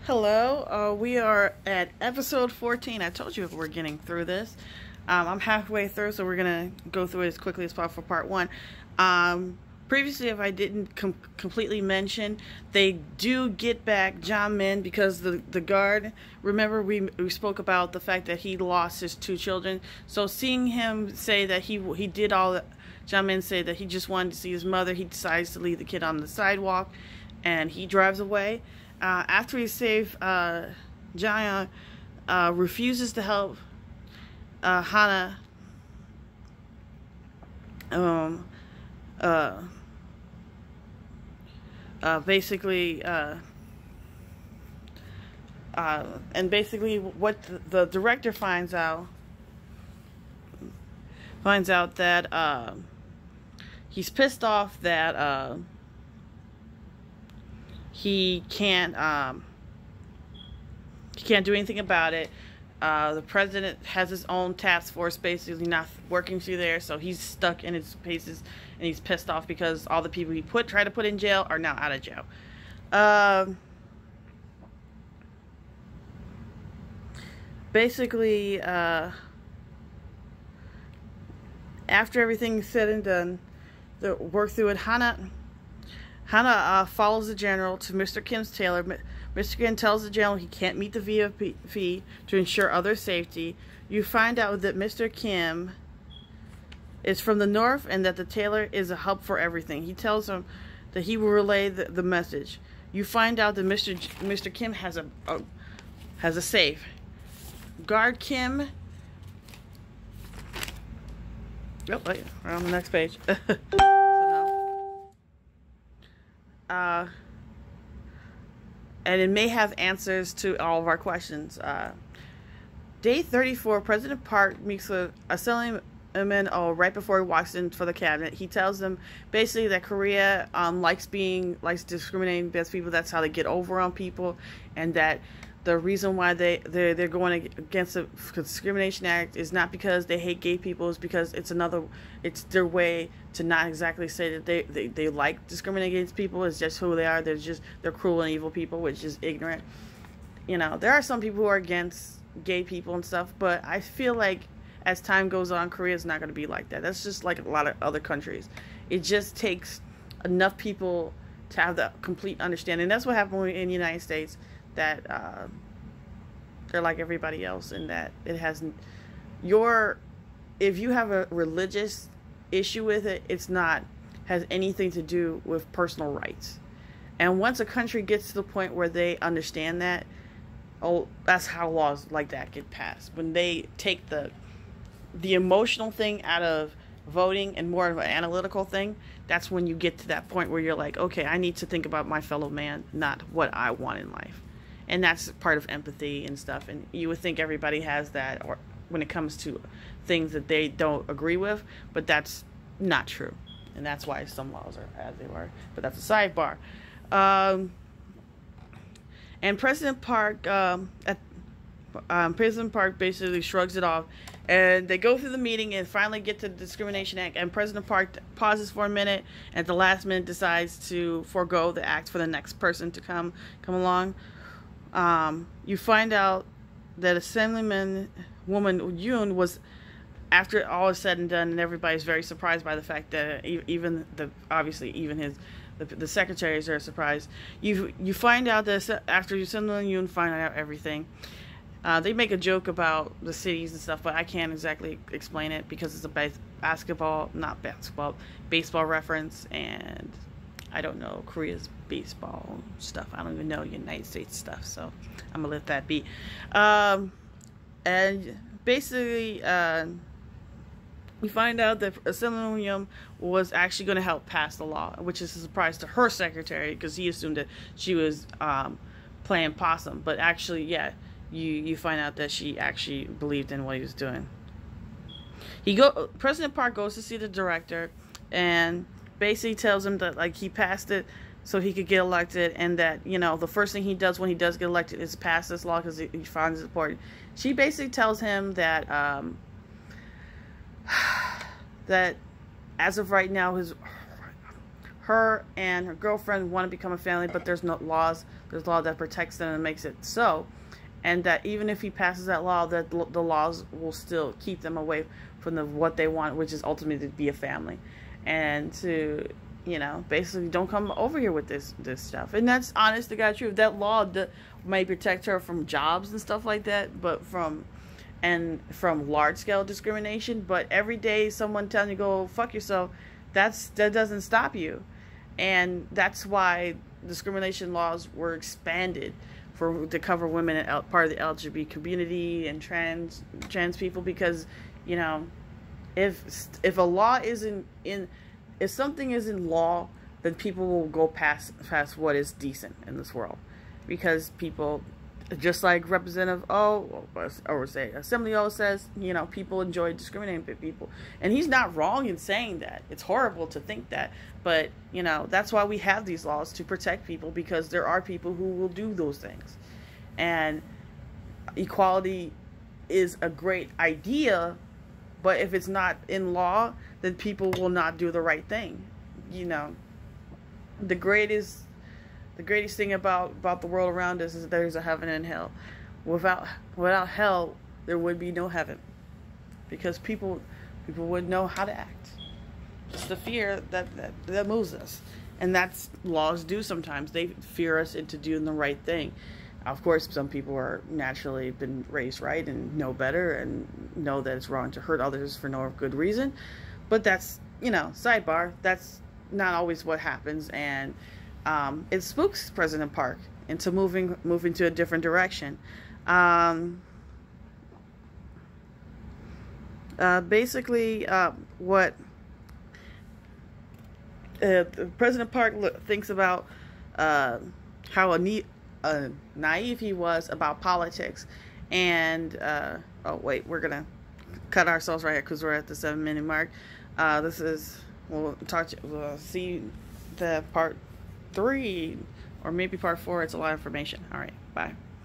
Hello, we are at episode 14. I told you we're getting through this. I'm halfway through, so we're going to go through it as quickly as possible for part one. Previously, if I didn't completely mention, they do get back John Min because the guard, remember we spoke about the fact that he lost his two children. So seeing him say that he did all that, John Min say that he just wanted to see his mother, he decides to leave the kid on the sidewalk and he drives away. After he saved Jaya, refuses to help Hana basically what the director finds out that he's pissed off that he can't do anything about it. The president has his own task force basically not working through there, so he's stuck in his paces and he's pissed off because all the people he tried to put in jail are now out of jail. Basically, after everything's said and done, the work through it, Hana follows the general to Mr. Kim's tailor. Mr. Kim tells the general he can't meet the VIP fee to ensure other safety. You find out that Mr. Kim is from the north and that the tailor is a hub for everything. He tells him that he will relay the message. You find out that Mr. Kim has a safe. Guard Kim. Oh, wait, we're on the next page. And it may have answers to all of our questions. Day 34, President Park meets with Assemblyman right before he walks in for the cabinet. He tells them basically that Korea likes discriminating against people. That's how they get over on people, and that the reason why they're going against the Discrimination Act is not because they hate gay people, it's because it's their way to not exactly say that they like discriminating against people. It's just who they are. They're cruel and evil people, which is ignorant. You know, there are some people who are against gay people and stuff, but I feel like as time goes on, Korea is not going to be like that. That's just like a lot of other countries. It just takes enough people to have the complete understanding. That's what happened in the United States, that they're like everybody else, and that it hasn't if you have a religious issue with it, it's not has anything to do with personal rights. And once a country gets to the point where they understand that, that's how laws like that get passed. When they take the emotional thing out of voting and more of an analytical thing, that's when you get to that point where you're like, okay, I need to think about my fellow man, not what I want in life. And that's part of empathy and stuff. And you would think everybody has that, or when it comes to things that they don't agree with, but that's not true. And that's why some laws are as they were. But that's a sidebar. And President Park, President Park basically shrugs it off, and they go through the meeting and finally get to the Discrimination Act. And President Park pauses for a minute, and at the last minute decides to forego the act for the next person to come along. You find out that Assemblyman woman Yoon was, after all is said and done, and everybody's very surprised by the fact that even the secretaries are surprised. You find out that after Assemblyman Yoon find out everything, they make a joke about the cities and stuff, but I can't exactly explain it because it's a baseball reference, and I don't know Korea's baseball stuff. I don't even know United States stuff, so I'm gonna let that be. And basically, we find out that Assemblyman Yoon was actually going to help pass the law, which is a surprise to her secretary because he assumed that she was playing possum. But actually, yeah, you find out that she actually believed in what he was doing. President Park goes to see the director and basically tells him that like he passed it so he could get elected, and that, you know, the first thing he does when he does get elected is pass this law because he finds it important. She basically tells him that that as of right now, her and her girlfriend want to become a family, but there's no laws. There's law that protects them and makes it so. And that even if he passes that law, that the laws will still keep them away from what they want, which is ultimately to be a family. And to, you know, basically don't come over here with this stuff. And that's honest to God truth. That law may protect her from jobs and stuff like that, but from large scale discrimination. But every day someone telling you go fuck yourself, that doesn't stop you. And that's why discrimination laws were expanded to cover women and part of the LGBT community and trans people, because, you know, if a law isn't in, if something is in law, then people will go past what is decent in this world, because people, just like Representative O, or say Assembly O says, you know, people enjoy discriminating people, and he's not wrong in saying that. It's horrible to think that, but, you know, that's why we have these laws, to protect people, because there are people who will do those things. And equality is a great idea, but if it's not in law, then people will not do the right thing. You know, the greatest thing about the world around us is there's a heaven and hell. Without hell, there would be no heaven, because people would know how to act. It's the fear that moves us, and that's laws do sometimes. They fear us into doing the right thing. Of course, some people are naturally been raised right and know better and know that it's wrong to hurt others for no good reason. But that's, you know, sidebar. That's not always what happens, and it spooks President Park into moving to a different direction. Basically, what President Park thinks about how naive he was about politics, and oh wait, we're gonna cut ourselves right here because we're at the 7-minute mark. We'll see the part 3 or maybe part 4. It's a lot of information. All right, bye.